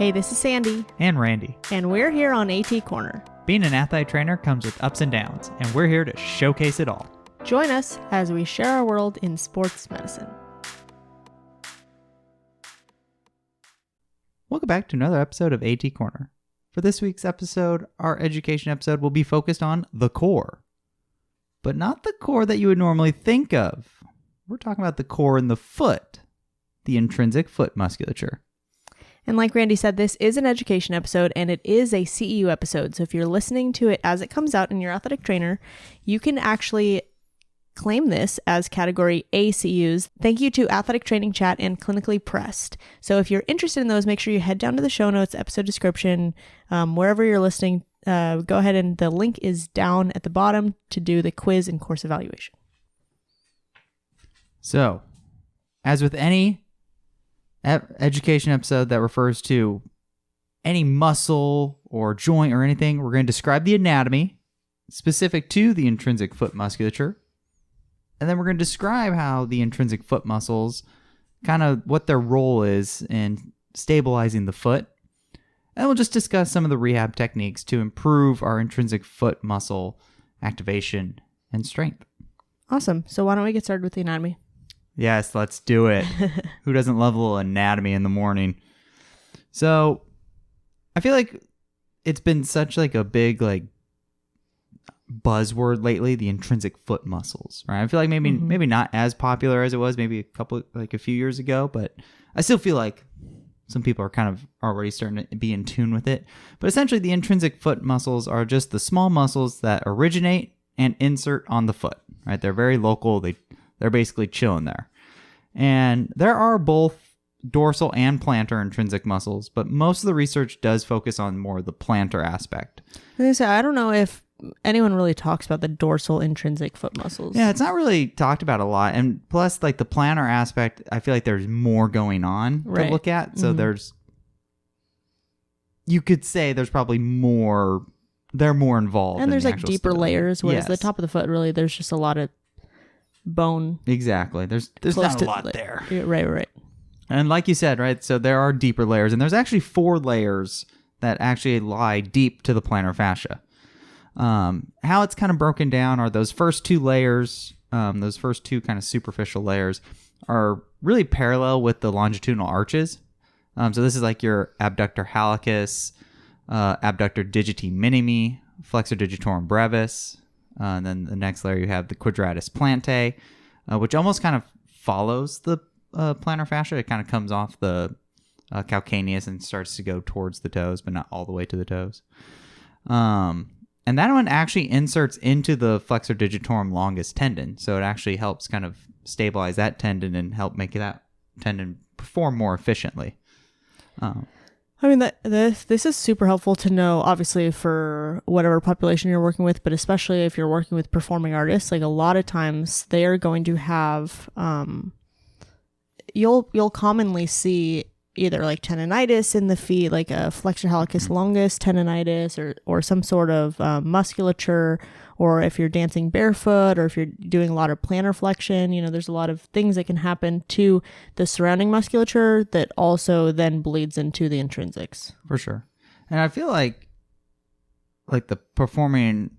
Hey, this is Sandy. And Randy. And we're here on AT Corner. Being an athlete trainer comes with ups and downs, and we're here to showcase it all. Join us as we share our world in sports medicine. Welcome back to another episode of AT Corner. For this week's episode, our education episode will be focused on the core. But not the core that you would normally think of. We're talking about the core in the foot, the intrinsic foot musculature. And like Randy said, this is an education episode and it is a CEU episode. So if you're listening to it as it comes out and you're an athletic trainer, you can actually claim this as category A CEUs. Thank you to Athletic Training Chat and Clinically Pressed. So if you're interested in those, make sure you head down to the show notes, episode description, wherever you're listening. Go ahead and the link is down at the bottom to do the quiz and course evaluation. So, as with any education episode that refers to any muscle or joint or anything, we're going to describe the anatomy specific to the intrinsic foot musculature. And then we're going to describe how the intrinsic foot muscles, kind of what their role is in stabilizing the foot. And we'll just discuss some of the rehab techniques to improve our intrinsic foot muscle activation and strength. Awesome. So why don't we get started with the anatomy? Yes, let's do it. Who doesn't love a little anatomy in the morning? So I feel like it's been such like a big like buzzword lately, the intrinsic foot muscles, right? I feel like maybe not as popular as it was maybe a few years ago, but I still feel like some people are kind of already starting to be in tune with it. But essentially the intrinsic foot muscles are just the small muscles that originate and insert on the foot, right? They're very local. They're basically chilling there. And there are both dorsal and plantar intrinsic muscles, but most of the research does focus on more the plantar aspect. I don't know if anyone really talks about the dorsal intrinsic foot muscles. Yeah, it's not really talked about a lot. And plus, like the plantar aspect, I feel like there's more going on to look at. So you could say there's probably more, they're more involved. And there's the like deeper study. layers, whereas Yes. the top of the foot, really, there's just a lot of bone. Exactly. There's not a lot there. Right. And like you said, right, so there are deeper layers. And there's actually 4 layers that actually lie deep to the plantar fascia. How it's kind of broken down are those first 2 layers, those first 2 kind of superficial layers are really parallel with the longitudinal arches. So this is like your abductor hallucis, abductor digiti minimi, flexor digitorum brevis. And then the next layer you have the quadratus plantae, which almost kind of follows the plantar fascia. It kind of comes off the calcaneus and starts to go towards the toes, but not all the way to the toes. And that one actually inserts into the flexor digitorum longus tendon. So it actually helps kind of stabilize that tendon and help make that tendon perform more efficiently. I mean, this is super helpful to know, obviously, for whatever population you're working with, but especially if you're working with performing artists. Like a lot of times they are going to have, you'll commonly see either like tendonitis in the feet, like a flexor hallucis longus tendonitis or some sort of musculature, or if you're dancing barefoot or if you're doing a lot of plantar flexion, there's a lot of things that can happen to the surrounding musculature that also then bleeds into the intrinsics. For sure. And I feel like the performing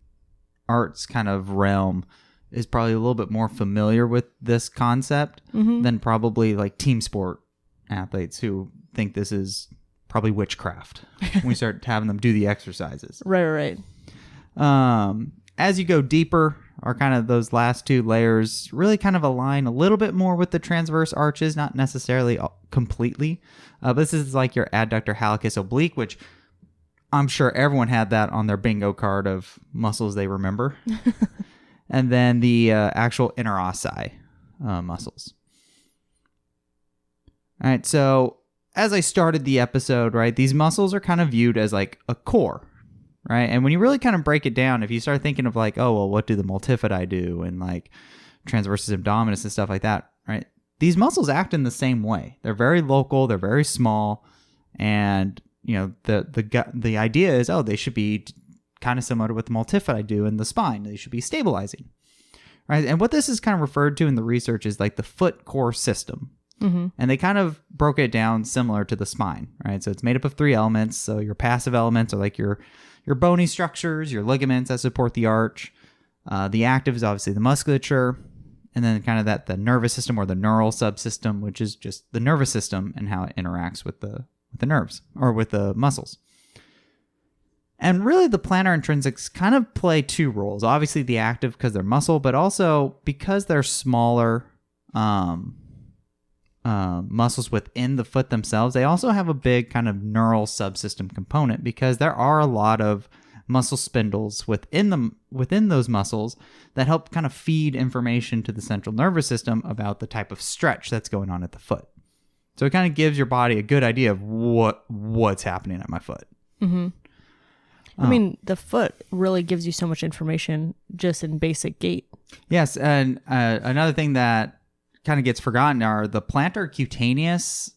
arts kind of realm is probably a little bit more familiar with this concept than probably like team sport athletes who think this is probably witchcraft when we start having them do the exercises. Right. As you go deeper, are kind of those last 2 layers really kind of align a little bit more with the transverse arches, not necessarily completely. But this is like your adductor hallucis oblique, which I'm sure everyone had that on their bingo card of muscles they remember. And then the actual interossi muscles. All right, so as I started the episode, right, these muscles are kind of viewed as like a core, right? And when you really kind of break it down, if you start thinking of like, oh, well, what do the multifidi do? And like transversus abdominis and stuff like that, right? These muscles act in the same way. They're very local, they're very small, and the idea is, they should be kind of similar to what the multifidi do in the spine. They should be stabilizing, right? And what this is kind of referred to in the research is like the foot core system. Mm-hmm. And they kind of broke it down similar to the spine, right? So it's made up of 3 elements. So your passive elements are like your bony structures, your ligaments that support the arch. The active is obviously the musculature. And then kind of the nervous system or the neural subsystem, which is just the nervous system and how it interacts with the nerves or with the muscles. And really the plantar intrinsics kind of play 2 roles. Obviously the active because they're muscle, but also because they're smaller muscles within the foot themselves, they also have a big kind of neural subsystem component because there are a lot of muscle spindles within those muscles that help kind of feed information to the central nervous system about the type of stretch that's going on at the foot. So it kind of gives your body a good idea of what's happening at my foot. Mm-hmm. I mean, the foot really gives you so much information just in basic gait. Yes, and another thing that kind of gets forgotten are the plantar cutaneous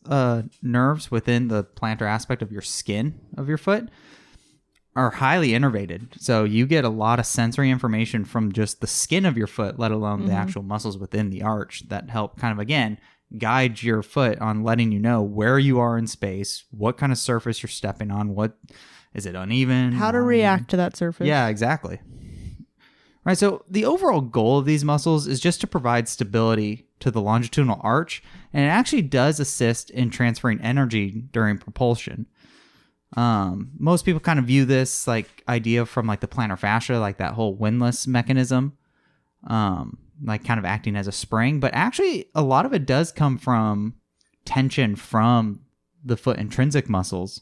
nerves within the plantar aspect of your skin of your foot are highly innervated. So you get a lot of sensory information from just the skin of your foot, let alone the actual muscles within the arch that help kind of, again, guide your foot on letting you know where you are in space, what kind of surface you're stepping on, what is it uneven, how to react to that surface. Yeah, exactly. Right. So the overall goal of these muscles is just to provide stability to the longitudinal arch, and it actually does assist in transferring energy during propulsion. Most people kind of view this like idea from like the plantar fascia, like that whole windlass mechanism, like kind of acting as a spring, but actually a lot of it does come from tension from the foot intrinsic muscles.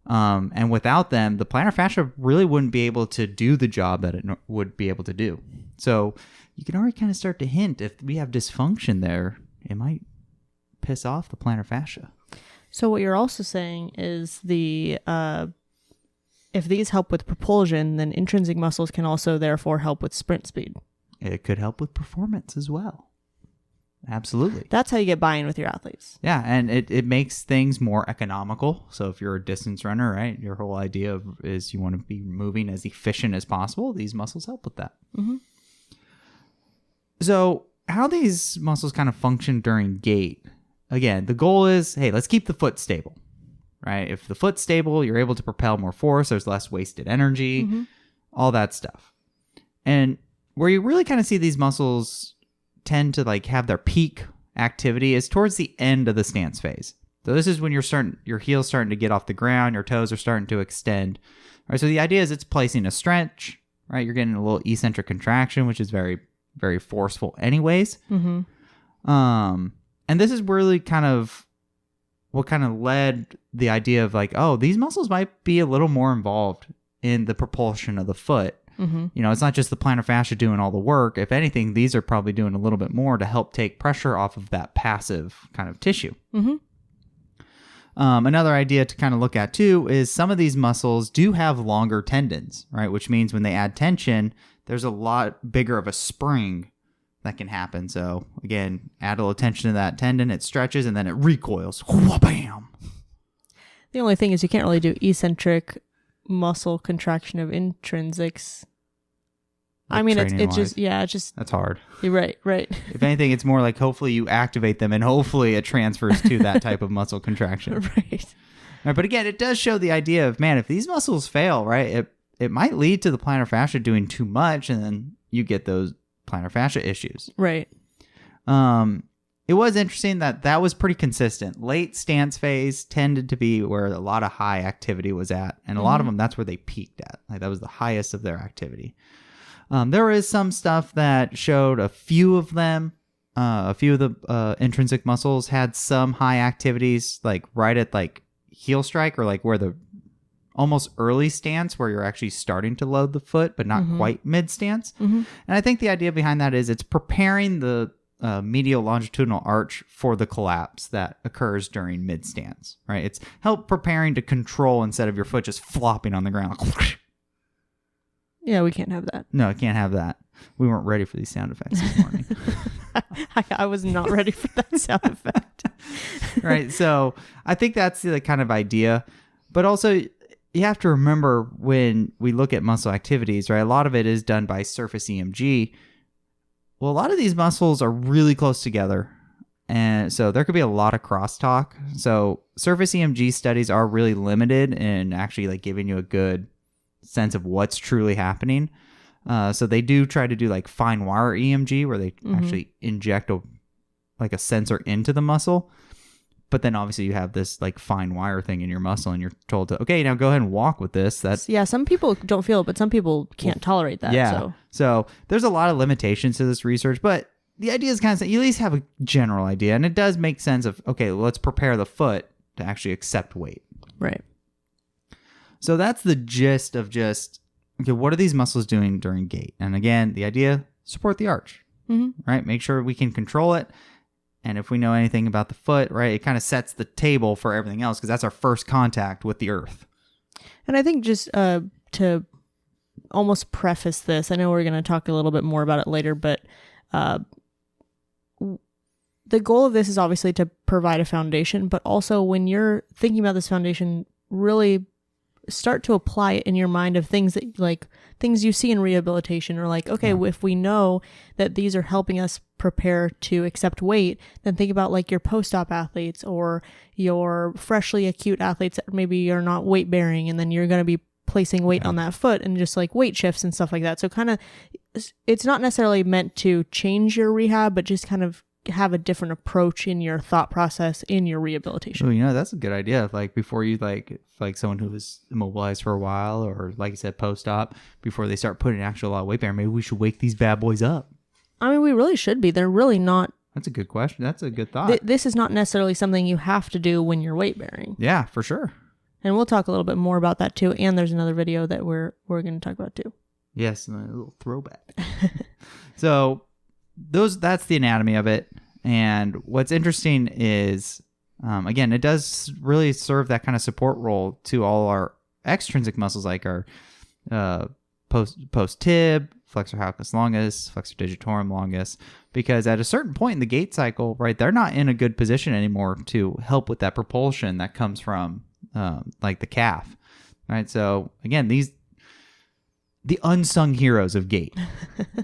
And without them, the plantar fascia really wouldn't be able to do the job that it would be able to do. So you can already kind of start to hint if we have dysfunction there, it might piss off the plantar fascia. So what you're also saying is if these help with propulsion, then intrinsic muscles can also therefore help with sprint speed. It could help with performance as well. Absolutely. That's how you get buy-in with your athletes. Yeah, and it makes things more economical. So if you're a distance runner, right, your whole idea is you want to be moving as efficient as possible. These muscles help with that. Mm-hmm. So how these muscles kind of function during gait, again, the goal is, hey, let's keep the foot stable, right? If the foot's stable, you're able to propel more force. There's less wasted energy, all that stuff. And where you really kind of see these muscles tend to like have their peak activity is towards the end of the stance phase. So this is when your heel's starting to get off the ground, your toes are starting to extend. All right, so the idea is it's placing a stretch, right? You're getting a little eccentric contraction, which is very, very forceful anyways. Mm-hmm. And this is really kind of what kind of led the idea of like, oh, these muscles might be a little more involved in the propulsion of the foot. Mm-hmm. You know, it's not just the plantar fascia doing all the work. If anything, these are probably doing a little bit more to help take pressure off of that passive kind of tissue. Mm-hmm. Another idea to kind of look at too is some of these muscles do have longer tendons, right? Which means when they add tension, there's a lot bigger of a spring that can happen. So again, add a little tension to that tendon, it stretches, and then it recoils. Bam! The only thing is you can't really do eccentric muscle contraction of intrinsics. Like I mean, it's training-wise. it's just That's hard. you're right. If anything, it's more like hopefully you activate them and hopefully it transfers to that type of muscle contraction. Right. Right, but again, it does show the idea of, man, if these muscles fail, right, it might lead to the plantar fascia doing too much, and then you get those plantar fascia issues. Right. It was interesting that was pretty consistent. Late stance phase tended to be where a lot of high activity was at, and a lot of them, that's where they peaked at. Like that was the highest of their activity. There is some stuff that showed a few of them, a few of the intrinsic muscles had some high activities, like right at like heel strike or like where the almost early stance where you're actually starting to load the foot, but not quite mid stance. And I think the idea behind that is it's preparing the medial longitudinal arch for the collapse that occurs during mid stance, right? It's help preparing to control instead of your foot just flopping on the ground. Yeah, we can't have that. No, I can't have that. We weren't ready for these sound effects this morning. I was not ready for that sound effect. Right. So I think that's the kind of idea. But also, you have to remember when we look at muscle activities, right? A lot of it is done by surface EMG. Well, a lot of these muscles are really close together. And so there could be a lot of crosstalk. So surface EMG studies are really limited in actually like giving you a good sense of what's truly happening. So they do try to do like fine wire EMG where they actually inject a sensor into the muscle. But then obviously you have this like fine wire thing in your muscle and you're told to, okay, now go ahead and walk with this. Yeah, some people don't feel it, but some people can't tolerate that. Yeah. So there's a lot of limitations to this research, but the idea is kind of, you at least have a general idea. And it does make sense of, okay, well, let's prepare the foot to actually accept weight. Right. So that's the gist of just, okay, what are these muscles doing during gait? And again, the idea, support the arch, right? Make sure we can control it. And if we know anything about the foot, right, it kind of sets the table for everything else because that's our first contact with the earth. And I think just to almost preface this, I know we're going to talk a little bit more about it later, but the goal of this is obviously to provide a foundation, but also when you're thinking about this foundation, really start to apply it in your mind of things that like things you see in rehabilitation or like, okay, if we know that these are helping us prepare to accept weight, then think about like your post-op athletes or your freshly acute athletes that maybe are not weight bearing. And then you're going to be placing weight on that foot and just like weight shifts and stuff like that. So kind of, it's not necessarily meant to change your rehab, but just kind of have a different approach in your thought process in your rehabilitation. Oh, that's a good idea. Like before you like someone who was immobilized for a while or like you said, post-op, before they start putting actually a lot of weight bearing, maybe we should wake these bad boys up. I mean, we really should be. They're really not. That's a good question. That's a good thought. This is not necessarily something you have to do when you're weight bearing. Yeah, for sure. And we'll talk a little bit more about that too. And there's another video that we're going to talk about too. Yes, a little throwback. So that's the anatomy of it. And what's interesting is, again, it does really serve that kind of support role to all our extrinsic muscles, like our post tib, flexor hallucis longus, flexor digitorum longus, because at a certain point in the gait cycle, right, they're not in a good position anymore to help with that propulsion that comes from like the calf, right? So again, the unsung heroes of gait,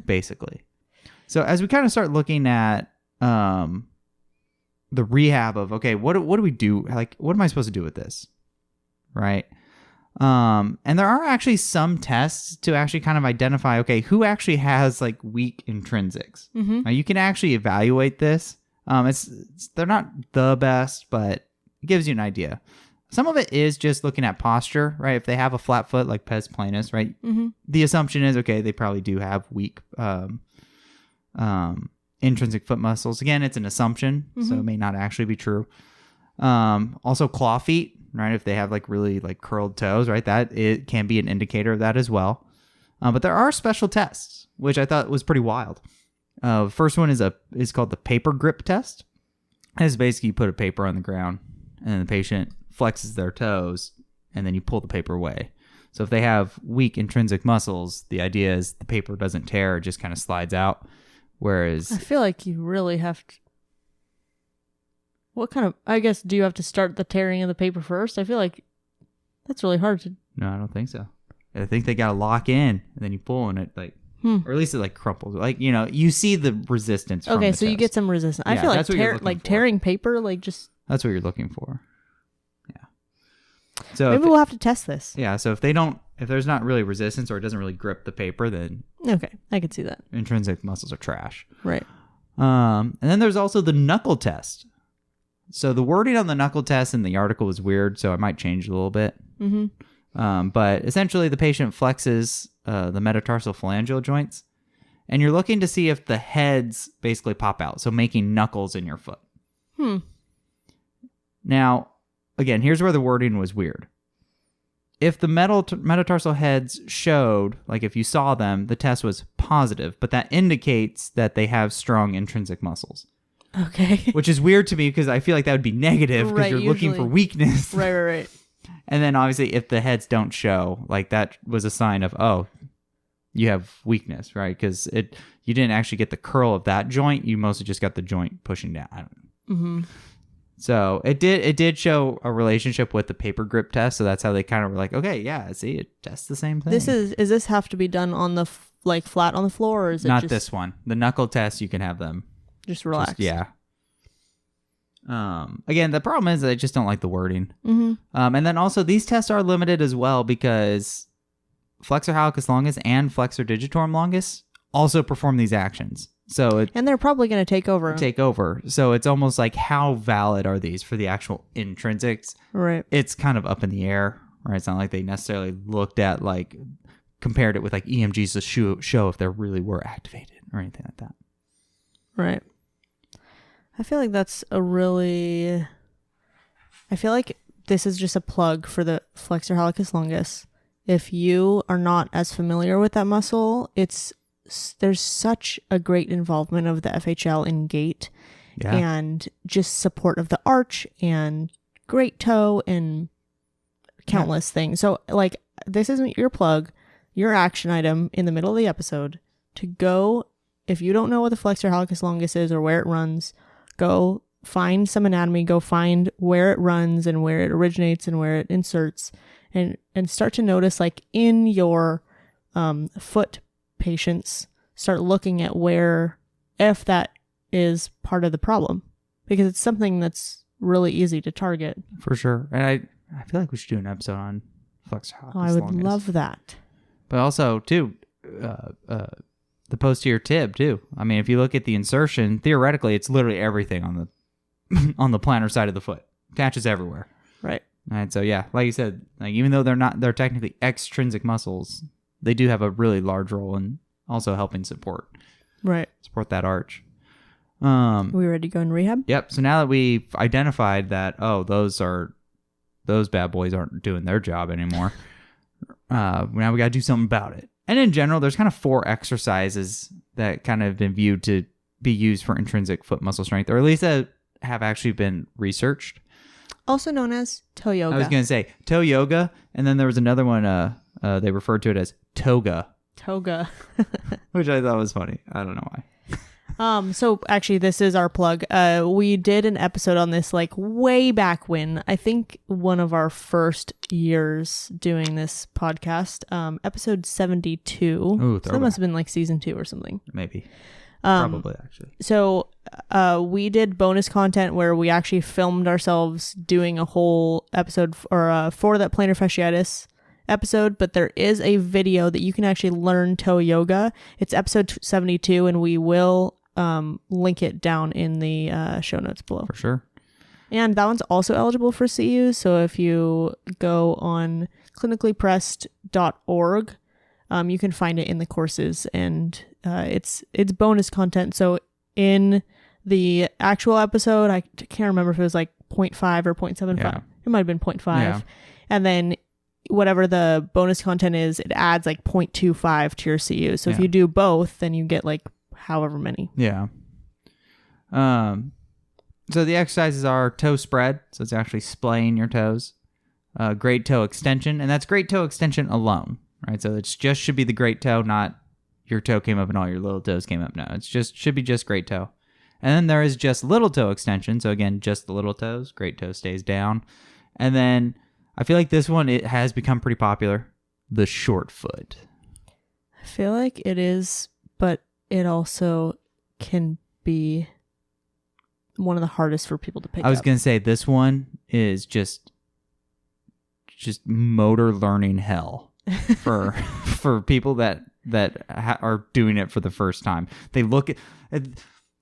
basically. So as we kind of start looking at the rehab of, okay, what do we do? Like, what am I supposed to do with this? Right. And there are actually some tests to actually kind of identify, okay, who actually has like weak intrinsics. Now, you can actually evaluate this. They're not the best, but it gives you an idea. Some of it is just looking at posture, right? If they have a flat foot like pes planus, right? The assumption is, okay, they probably do have weak intrinsic foot muscles. Again, it's an assumption, so it may not actually be true. Also claw feet, right? If they have like really like curled toes, right? That it can be an indicator of that as well. But there are special tests, which I thought was pretty wild. First one is called the paper grip test. It's basically you put a paper on the ground and then the patient flexes their toes and then you pull the paper away. So if they have weak intrinsic muscles, the idea is the paper doesn't tear, it just kind of slides out. Whereas I feel like you really have to. What kind of? I guess do you have to start the tearing of the paper first? I feel like that's really hard to. No, I don't think so. I think they gotta lock in, and then you pull, and it like, or at least it like crumples. Like you see the resistance. From okay, the so toes. you get some resistance. I feel like tearing paper, like just. That's what you're looking for. Yeah. So maybe we'll have to test this. Yeah. So if there's not really resistance or it doesn't really grip the paper, then okay, I could see that. Intrinsic muscles are trash. Right. And then there's also the knuckle test. So the wording on the knuckle test in the article is weird, so I might change a little bit. But essentially, the patient flexes the metatarsal phalangeal joints, and you're looking to see if the heads basically pop out, so making knuckles in your foot. Now, again, here's where the wording was weird. If the metatarsal heads showed, like if you saw them, the test was positive, but that indicates that they have strong intrinsic muscles. Okay. Which is weird to me because I feel like that would be negative because you're looking for weakness. Right. And then obviously if the heads don't show, like that was a sign of, oh, you have weakness, right? Because you didn't actually get the curl of that joint. You mostly just got the joint pushing down. I don't know. So it did show a relationship with the paper grip test. So that's how they kind of were like, okay, yeah, see, it tests the same thing. Does this have to be done on the flat on the floor, or is it not just, this one? The knuckle test, you can have them just relax? yeah. Again, the problem is that I just don't like the wording. Mm-hmm. And then also these tests are limited as well because flexor hallucis longus and flexor digitorum longus also perform these actions. And they're probably going to take over. So it's almost like, how valid are these for the actual intrinsics? Right. It's kind of up in the air, right? It's not like they necessarily looked at, like, compared it with like EMGs to show if they really were activated or anything like that. Right. I feel like I feel like this is just a plug for the flexor hallucis longus. If you are not as familiar with that muscle, there's such a great involvement of the FHL in gait and just support of the arch and great toe and countless things. So, like, this isn't your plug, your action item in the middle of the episode to go, if you don't know what the flexor hallucis longus is or where it runs, go find some anatomy, go find where it runs and where it originates and where it inserts, and start to notice, like, in your foot patients, start looking at where, if that is part of the problem, because it's something that's really easy to target. For sure. And I feel like we should do an episode on flexor hallucis longus. I would love that. But also, too, the posterior tib, too. I mean, if you look at the insertion, theoretically, it's literally everything on the on the plantar side of the foot. Attaches everywhere. Right. And so, yeah, like you said, like, even though they're technically extrinsic muscles, they do have a really large role in also helping support that arch. Are we ready to go in rehab? Yep. So now that we've identified that, those bad boys aren't doing their job anymore, now we got to do something about it. And in general, there's kind of 4 exercises that kind of been viewed to be used for intrinsic foot muscle strength, or at least that have actually been researched. Also known as toe yoga. I was going to say toe yoga, and then there was another one, they referred to it as toga. Toga. Which I thought was funny. I don't know why. So actually, this is our plug. We did an episode on this, like, way back when, I think one of our first years doing this podcast, episode 72. Ooh, so that must have been like season 2 or something. Maybe. Probably, actually. So we did bonus content where we actually filmed ourselves doing a whole episode for that plantar fasciitis episode, but there is a video that you can actually learn toe yoga. It's episode 72, and we will link it down in the show notes below. For sure. And that one's also eligible for CEU. So if you go on clinicallypressed.org, you can find it in the courses, and it's bonus content. So in the actual episode, I can't remember if it was like 0.5 or 0.75. Yeah. It might have been 0.5. Yeah. And then whatever the bonus content is, it adds like 0.25 to your CEU. So if you do both, then you get like however many. Yeah. So the exercises are toe spread. So it's actually splaying your toes. Great toe extension. And that's great toe extension alone, right? So it just should be the great toe, not your toe came up and all your little toes came up. No, should be just great toe. And then there is just little toe extension. So again, just the little toes. Great toe stays down. And then I feel like this one, it has become pretty popular. The short foot. I feel like it is, but it also can be one of the hardest for people to pick up. I was going to say, this one is just motor learning hell for people that are doing it for the first time. They look at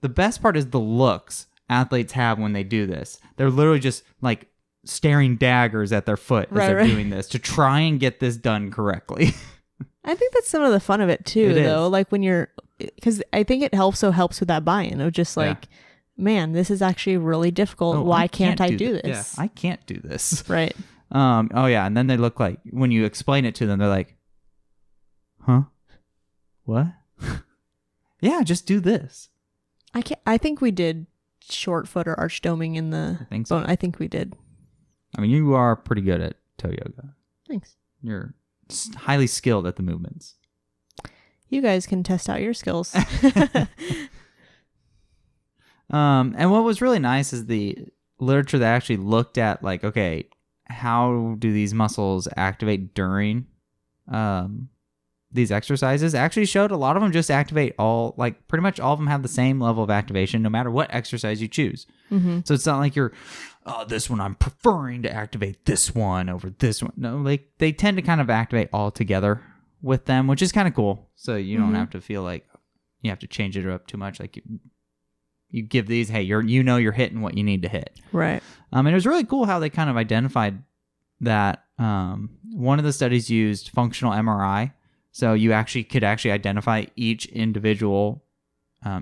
the best part is the looks athletes have when they do this. They're literally just like staring daggers at their foot as they're doing this to try and get this done correctly. I think that's some of the fun of it too, though. Like when you're, because I think it also helps with that buy-in of just like, man, this is actually really difficult. Why can't I do this? Yeah, I can't do this. Right. Oh yeah, and then they look like, when you explain it to them, they're like, huh? What? Yeah, just do this. I think we did short foot or arch doming in the bone. I think we did. I mean, you are pretty good at toe yoga. Thanks. You're highly skilled at the movements. You guys can test out your skills. And what was really nice is the literature that actually looked at, like, okay, how do these muscles activate during these exercises, actually showed a lot of them just activate pretty much all of them have the same level of activation no matter what exercise you choose. So it's not like you're, oh, this one I'm preferring to activate this one over this one. No, like they tend to kind of activate all together with them, which is kind of cool. So you don't have to feel like you have to change it up too much. Like you give these, hey, you're hitting what you need to hit. Right. And it was really cool how they kind of identified that. One of the studies used functional MRI. So you could identify each individual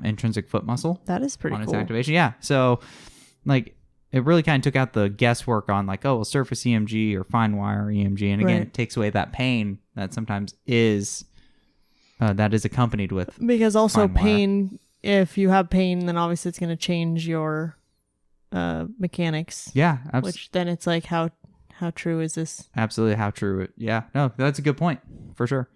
intrinsic foot muscle. That is pretty on cool. Its activation. Yeah. So like it really kind of took out the guesswork on like, oh, well, surface EMG or fine wire EMG. And again, it takes away that pain that sometimes is accompanied with. Because also fine wire. pain, if you have pain, then obviously it's going to change your mechanics. Yeah. Which then it's like, how true is this? Absolutely. How true. Yeah. No, that's a good point for sure.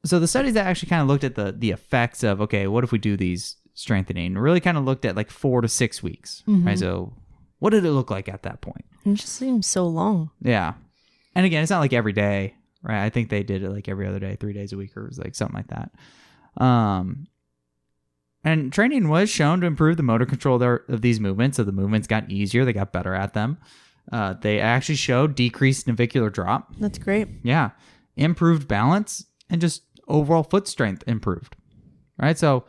So the studies that actually kind of looked at the effects of, okay, what if we do these strengthening, really kind of looked at like 4 to 6 weeks, right? So what did it look like at that point? It just seems so long. Yeah. And again, it's not like every day, right? I think they did it like every other day, 3 days a week, or it was like something like that. And training was shown to improve the motor control of these movements. So the movements got easier. They got better at them. They actually showed decreased navicular drop. That's great. Yeah. Improved balance and just overall foot strength improved. Right? So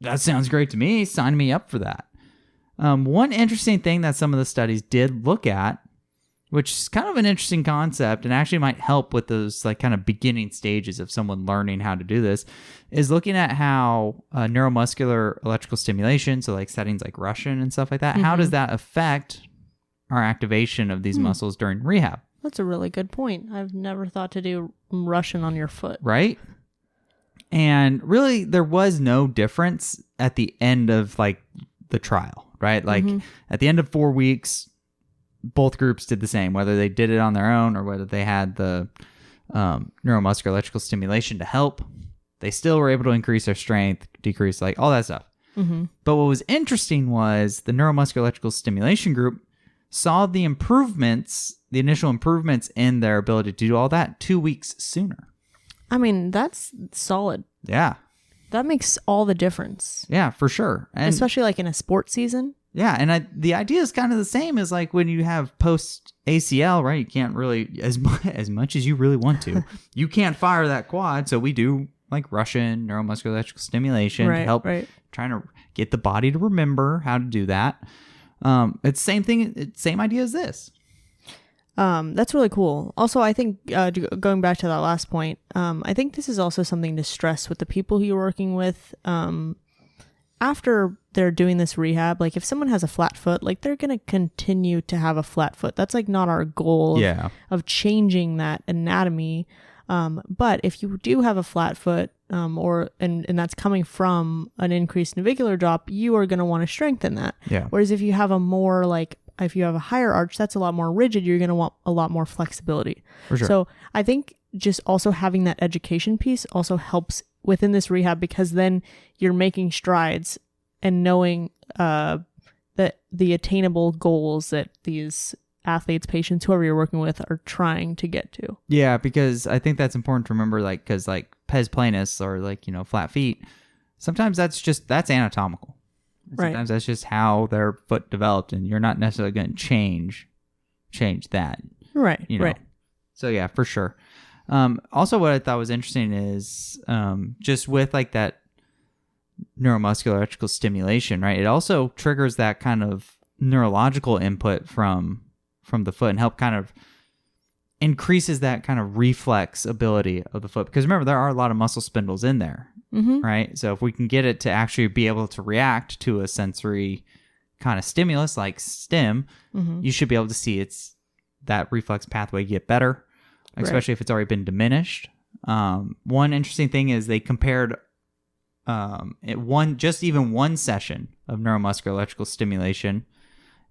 that sounds great to me. Sign me up for that. One interesting thing that some of the studies did look at, which is kind of an interesting concept and actually might help with those like kind of beginning stages of someone learning how to do this, is looking at how neuromuscular electrical stimulation, so like settings like Russian and stuff like that, how does that affect our activation of these muscles during rehab? That's a really good point. I've never thought to do Russian on your foot. Right? And really, there was no difference at the end of like the trial, right? Like at the end of 4 weeks, both groups did the same, whether they did it on their own or whether they had the neuromuscular electrical stimulation to help. They still were able to increase their strength, decrease like all that stuff. But what was interesting was the neuromuscular electrical stimulation group saw the initial improvements in their ability to do all that 2 weeks sooner. I mean, that's solid. Yeah. That makes all the difference. Yeah, for sure. And especially like in a sports season. Yeah, and the idea is kind of the same as like when you have post ACL, right? You can't really, as much as you really want to, you can't fire that quad. So we do like Russian neuromuscular electrical stimulation to help trying to get the body to remember how to do that. It's same thing, same idea as this. That's really cool. Also, I think going back to that last point, I think this is also something to stress with the people who you're working with. After they're doing this rehab, like if someone has a flat foot, like they're going to continue to have a flat foot. That's like not our goal of changing that anatomy. But if you do have a flat foot, and that's coming from an increased navicular drop, you are going to want to strengthen that. Yeah. Whereas if you have if you have a higher arch, that's a lot more rigid, you're going to want a lot more flexibility. For sure. So I think just also having that education piece also helps within this rehab, because then you're making strides and knowing that the attainable goals that these athletes, patients, whoever you're working with are trying to get to. Yeah, because I think that's important to remember, like, because like pes planus or like, flat feet, sometimes that's anatomical. Sometimes that's just how their foot developed, and you're not necessarily going to change that. Right. Right. So yeah, for sure. Also, what I thought was interesting is just with like that neuromuscular electrical stimulation, right? It also triggers that kind of neurological input from the foot and help kind of increases that kind of reflex ability of the foot. Because remember, there are a lot of muscle spindles in there, right? So if we can get it to actually be able to react to a sensory kind of stimulus like stim, you should be able to see that reflex pathway get better, especially if it's already been diminished. One interesting thing is they compared even one session of neuromuscular electrical stimulation,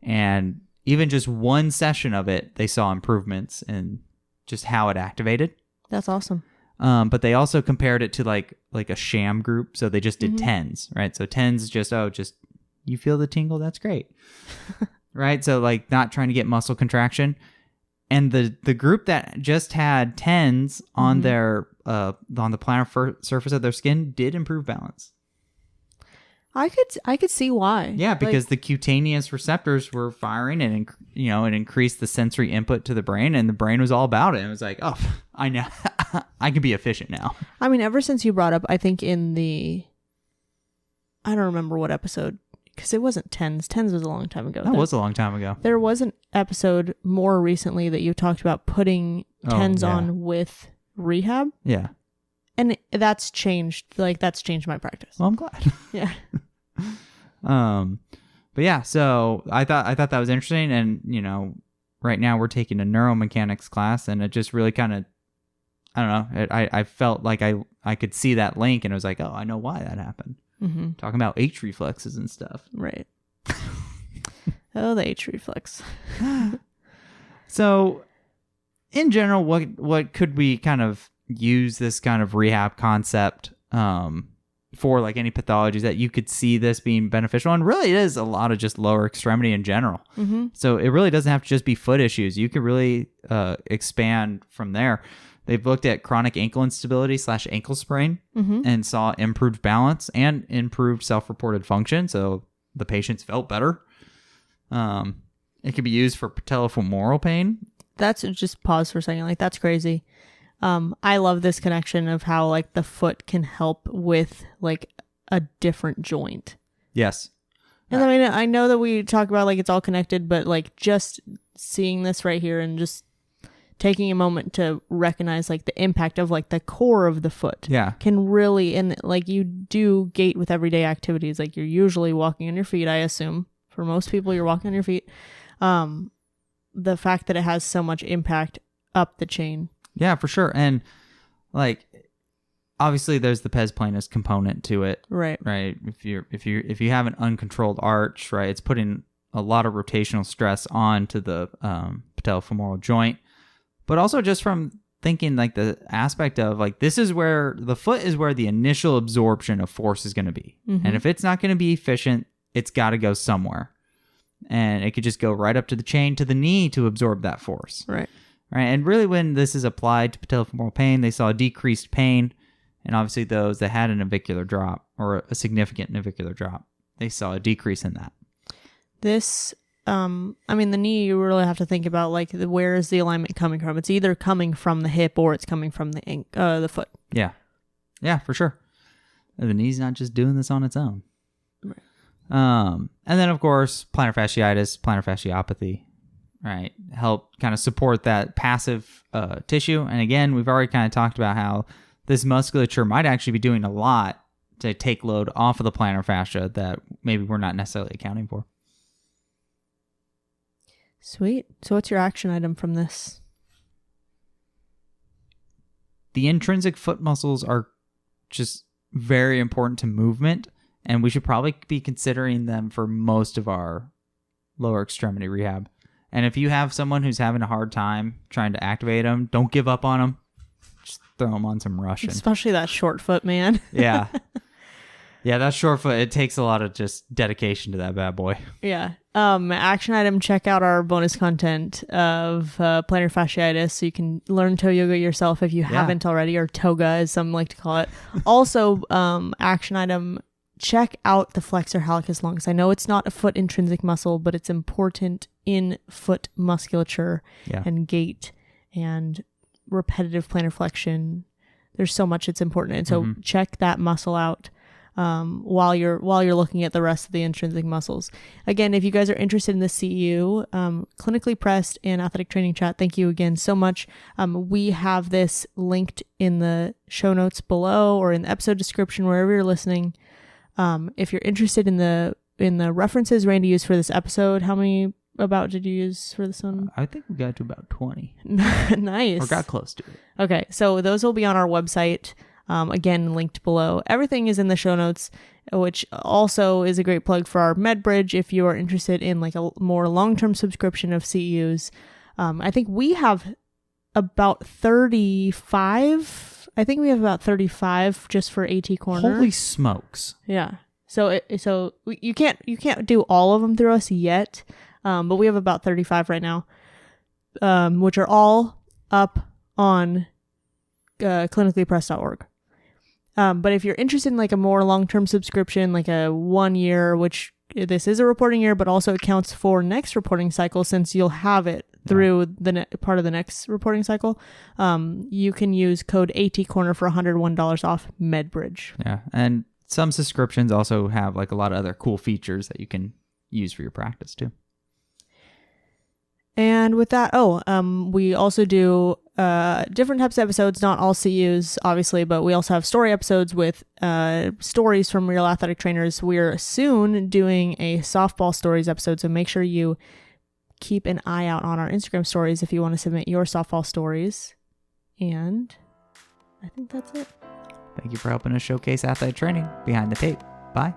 and even just one session of it, they saw improvements in just how it activated. That's awesome. But they also compared it to like a sham group. So they just did tens, right? So tens just you feel the tingle, that's great. Right? So like not trying to get muscle contraction. And the group that just had tens on their on the plantar surface of their skin did improve balance. I could see why. Yeah, because the cutaneous receptors were firing, and it increased the sensory input to the brain, and the brain was all about it. It was like, oh, I know, I can be efficient now. I mean, ever since you brought up, I think I don't remember what episode, because it wasn't TENS. TENS was a long time ago. That was a long time ago. There was an episode more recently that you talked about putting TENS on with Rehab. Yeah. And that's changed. Like, that's changed my practice. Well, I'm glad. Yeah. But yeah, so I thought that was interesting, and right now we're taking a neuromechanics class, and it just really kind of, I don't know, I felt like I could see that link, and it was like, oh, I know why that happened. Mm-hmm. Talking about H reflexes and stuff. Right. Oh, the H reflex. So, in general, what could we kind of use this kind of rehab concept for, like any pathologies that you could see this being beneficial? And really, it is a lot of just lower extremity in general. Mm-hmm. So it really doesn't have to just be foot issues. You could really expand from there. They've looked at chronic ankle instability / ankle sprain and saw improved balance and improved self-reported function. So the patients felt better. It could be used for patellofemoral pain. That's just pause for a second. Like, that's crazy. I love this connection of how, like, the foot can help with, like, a different joint. Yes. And I mean, I know that we talk about, like, it's all connected, but, like, just seeing this right here and just taking a moment to recognize, like, the impact of, like, the core of the foot can really, and, like, you do gait with everyday activities. Like, you're usually walking on your feet, I assume. For most people, you're walking on your feet. The fact that it has so much impact up the chain. Yeah, for sure. And, like, obviously there's the pes planus component to it. Right. If you have an uncontrolled arch, right, it's putting a lot of rotational stress onto the patellofemoral joint. But also just from thinking, like, the aspect of, like, this is where the foot is where the initial absorption of force is going to be. Mm-hmm. And if it's not going to be efficient, it's got to go somewhere. And it could just go right up to the chain to the knee to absorb that force. Right. And really, when this is applied to patellofemoral pain, they saw decreased pain. And obviously those that had a navicular drop or a significant navicular drop, they saw a decrease in that. This, I mean, the knee, you really have to think about, like, where is the alignment coming from? It's either coming from the hip or it's coming from the foot. Yeah. Yeah, for sure. The knee's not just doing this on its own. Right. And then, of course, plantar fasciitis, plantar fasciopathy, right, help kind of support that passive tissue. And again, we've already kind of talked about how this musculature might actually be doing a lot to take load off of the plantar fascia that maybe we're not necessarily accounting for. Sweet. So what's your action item from this? The intrinsic foot muscles are just very important to movement, and we should probably be considering them for most of our lower extremity rehab. And if you have someone who's having a hard time trying to activate them, don't give up on them. Just throw them on some Russian. Especially that short foot, man. Yeah. Yeah, that short foot, it takes a lot of just dedication to that bad boy. Yeah. Action item, check out our bonus content of plantar fasciitis so you can learn toe yoga yourself if you haven't already, or toga as some like to call it. Also, action item, check out the flexor hallucis longus. I know it's not a foot intrinsic muscle, but it's important in foot musculature and gait and repetitive plantar flexion. There's so much it's important. And so check that muscle out while you're looking at the rest of the intrinsic muscles. Again, if you guys are interested in the CEU, clinically pressed and athletic training chat, thank you again so much. We have this linked in the show notes below or in the episode description, wherever you're listening. If you're interested in the references Randy used for this episode, how many about did you use for this one? I think we got to about 20. Nice. Or got close to it. Okay, so those will be on our website. Again, linked below. Everything is in the show notes, which also is a great plug for our MedBridge if you are interested in like a more long-term subscription of CEUs. I think we have about 35. I think we have about 35 just for AT Corner. Holy smokes. Yeah. So you can't do all of them through us yet. But we have about 35 right now, which are all up on clinicallypressed.org. But if you're interested in like a more long-term subscription, like a 1 year, which this is a reporting year, but also it counts for next reporting cycle since you'll have it through the part of the next reporting cycle, you can use code ATCorner for $101 off MedBridge. Yeah, and some subscriptions also have like a lot of other cool features that you can use for your practice too. And with that, we also do different types of episodes, not all CEUs, obviously, but we also have story episodes with stories from real athletic trainers. We're soon doing a softball stories episode, so make sure you keep an eye out on our Instagram stories if you want to submit your softball stories. And I think that's it. Thank you for helping us showcase athletic training behind the tape. Bye.